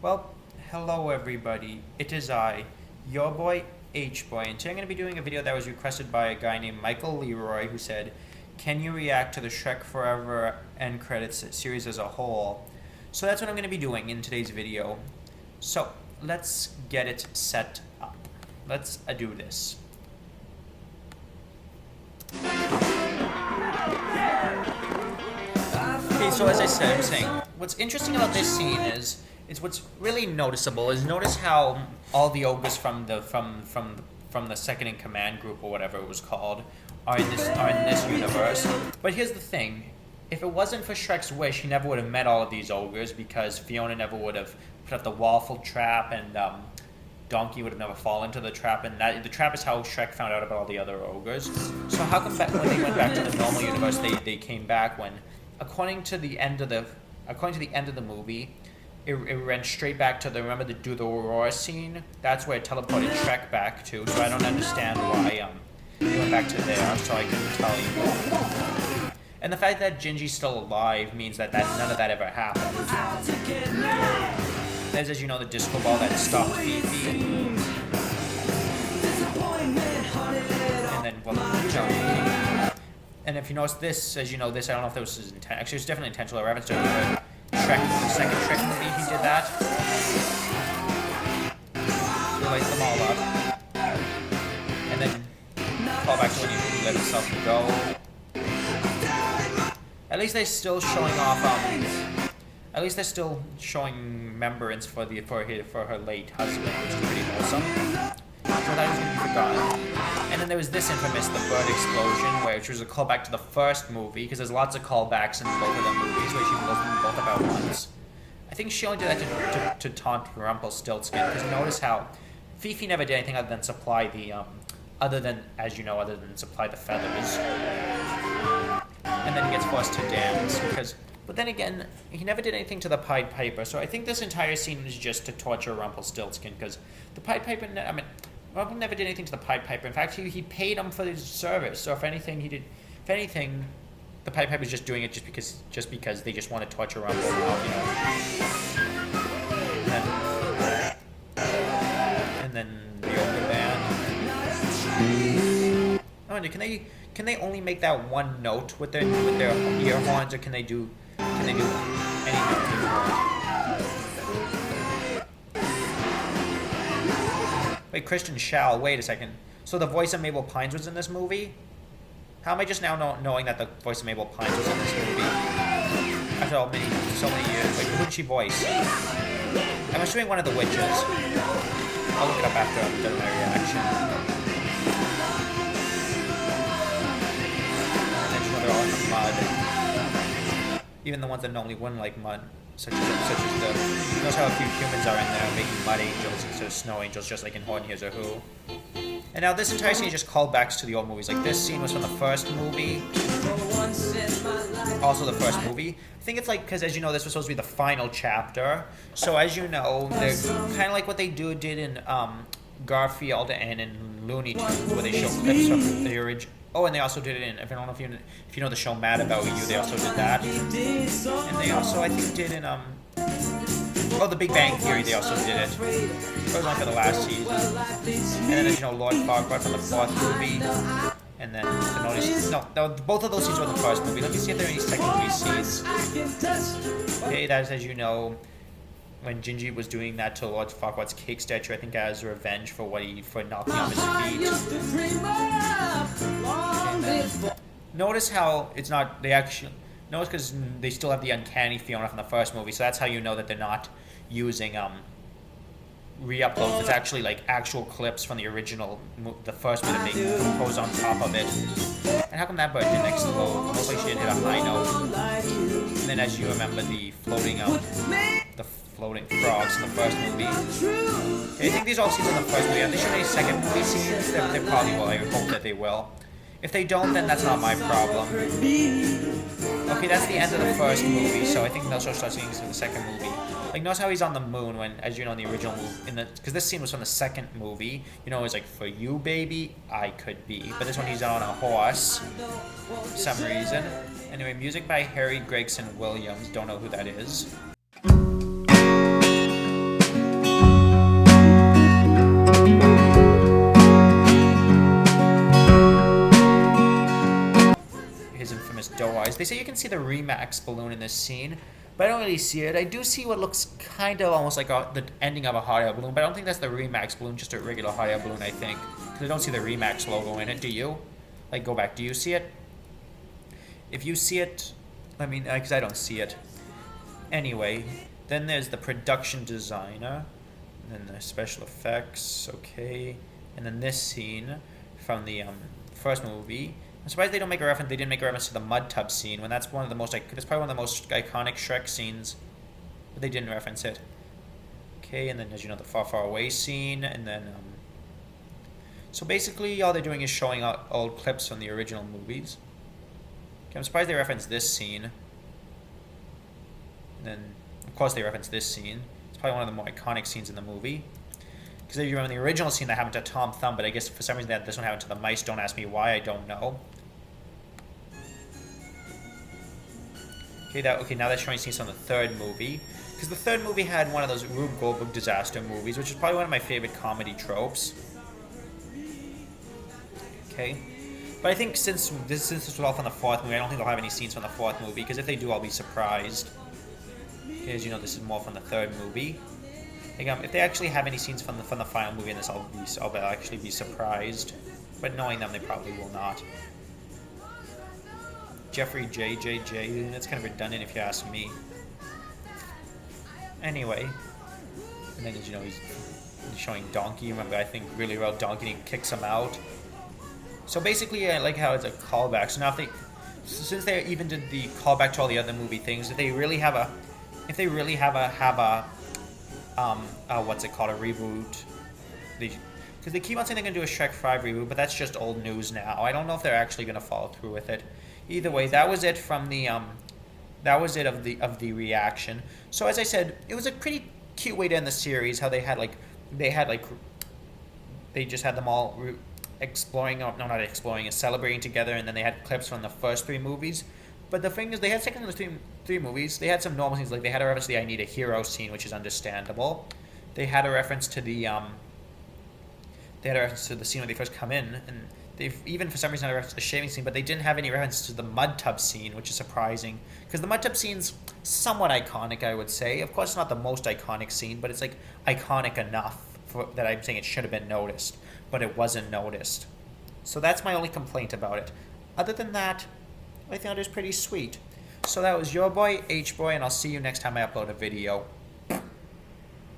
Well, hello everybody. It is I, your boy H-Boy, and today I'm going to be doing a video that was requested by a guy named Michael Leroy who said, can you react to the Shrek Forever end credits series as a whole? So that's what I'm going to be doing in today's video. So, let's get it set up. Let's do this. Okay, so as I'm saying, what's interesting about this scene is what's really noticeable is notice how all the ogres from the second in command group or whatever it was called are in this universe. But here's the thing: if it wasn't for Shrek's wish, he never would have met all of these ogres because Fiona never would have put up the waffle trap, and Donkey would have never fallen into the trap, and the trap is how Shrek found out about all the other ogres. So how come when they went back to the normal universe, they came back when, according to the end of the movie, it went straight back to remember the do the Aurora scene? That's where it teleported Shrek back to. So I don't understand why they went back to there. So I couldn't tell you. And the fact that Gingy's still alive means that none of that ever happened. There's, as you know, the disco ball that stopped Fifi. And then, well, you know. And if you notice this, as you know, this, I don't know if this was intentional. Actually, it's definitely intentional. A reference to Shrek, the second Shrek movie, he did that. He lights them all up. And then call back to when he let himself go. At least they're still showing off, at least they're still showing remembrance for her late husband, which is pretty awesome. So that was going to be forgotten. And then there was this infamous, the bird explosion, which was a callback to the first movie, because there's lots of callbacks in both of the movies, where she blows them both about once. I think she only did that to taunt Rumpelstiltskin, because notice how Fifi never did anything other than supply the, other than supply the feathers. And then he gets forced to dance, but then again, he never did anything to the Pied Piper, so I think this entire scene is just to torture Rumpelstiltskin, because the Pied Piper, Rumple never did anything to the Pied Piper. In fact, he paid him for his service. So if anything, the Pied Piper's just doing it just because they just want to torture Rumple. And then the ogre band. I wonder, can they only make that one note with their ear horns, or can they do any note? Wait, Christian Schall, wait a second. So the voice of Mabel Pines was in this movie? How am I just now knowing that the voice of Mabel Pines was in this movie? After so many years. Wait, who did she voice? I'm assuming one of the witches. I'll look it up after I've done my reaction. And then they're all in the mud. Even the ones that normally wouldn't like mud. Such as notice how a few humans are in there making mud angels instead of snow angels, just like in Horn Hears a Who. And now this entire scene is just callbacks to the old movies. Like this scene was from the first movie, also the first movie. I think it's like because, as you know, this was supposed to be the final chapter. So as you know, they're kind of like what they did in Garfield and in Looney Tunes, where they show clips from the original. Oh, and they also did it in, I don't know if you know the show Mad About You, they also did that. And they also, I think, did in, The Big Bang Theory, they also did it. It was on for the last season. And then, as you know, Lord Farquaad from the fourth movie. And then, both of those scenes were in the first movie. Let me see if there are any second movie scenes. Okay, that is, as you know, when Gingy was doing that to Lord Farquaad's cake statue, I think as revenge for knocking off his feet. Notice how it's not, notice because they still have the uncanny Fiona from the first movie, so that's how you know that they're not using re-uploads. It's actually like actual clips from the original, the first movie that they compose on top of it. And how come that bird didn't explode? Most like she didn't hit a high note. And then, as you remember, the floating frogs in the first movie. Okay, I think these all scenes in the first movie. Have they shown any second movie scenes? They probably will. I hope that they will. If they don't, then that's not my problem. Okay, that's the end of the first movie, so I think they'll show such scenes in the second movie. Like, notice how he's on the moon when, as you know, in the original movie, because this scene was from the second movie. You know, it was like, for you, baby, I could be. But this one, he's on a horse for some reason. Anyway, music by Harry Gregson Williams. Don't know who that is. spoilers. They say you can see the Remax balloon in this scene, but I don't really see it. I do see what looks kind of almost like the ending of a hot air balloon, but I don't think that's the Remax balloon, just a regular hot air balloon, I think. Because I don't see the Remax logo in it, do you? Like, go back. Do you see it? If you see it, I mean, because I don't see it. Anyway, then there's the production designer, and then the special effects, okay. And then this scene from the first movie. I'm surprised they didn't make a reference to the mud tub scene, when that's probably one of the most iconic Shrek scenes, but they didn't reference it. Okay, and then as you know, the far, far away scene, and then so basically all they're doing is showing out old clips from the original movies. Okay, I'm surprised they referenced this scene. And then, of course, they referenced this scene. It's probably one of the more iconic scenes in the movie. Because if you remember the original scene that happened to Tom Thumb, but I guess for some reason this one happened to the mice. Don't ask me why, I don't know. Okay, now they're showing scenes from the third movie. Because the third movie had one of those Rube Goldberg disaster movies, which is probably one of my favorite comedy tropes. Okay. But I think since this was all from the fourth movie, I don't think they'll have any scenes from the fourth movie, because if they do, I'll be surprised. As you know, this is more from the third movie. Like, if they actually have any scenes from the final movie in this, I'll actually be surprised. But knowing them, they probably will not. Jeffrey JJJ, that's kind of redundant if you ask me. Anyway, and then as you know, he's showing Donkey. Remember, I think really well Donkey, and he kicks him out. So basically, I like how it's a callback. So now since they even did the callback to all the other movie things, if they really have a what's it called, a reboot? Because they keep on saying they're gonna do a Shrek 5 reboot, but that's just old news now. I don't know if they're actually gonna follow through with it. Either way, that was it from the that was it of the reaction. So as I said, it was a pretty cute way to end the series. How they just had them all celebrating together, and then they had clips from the first three movies. But the thing is, they had second in the three movies. They had some normal scenes, like they had a reference to the "I Need a Hero" scene, which is understandable. They had a reference to the scene when they first come in, and they've even for some reason had a reference to the shaving scene, but they didn't have any reference to the mud tub scene, which is surprising, because the mud tub scene's somewhat iconic, I would say. Of course, it's not the most iconic scene, but it's like iconic enough that I'm saying it should have been noticed, but it wasn't noticed. So that's my only complaint about it. Other than that, I think it was pretty sweet. So that was your boy, H-Boy, and I'll see you next time I upload a video.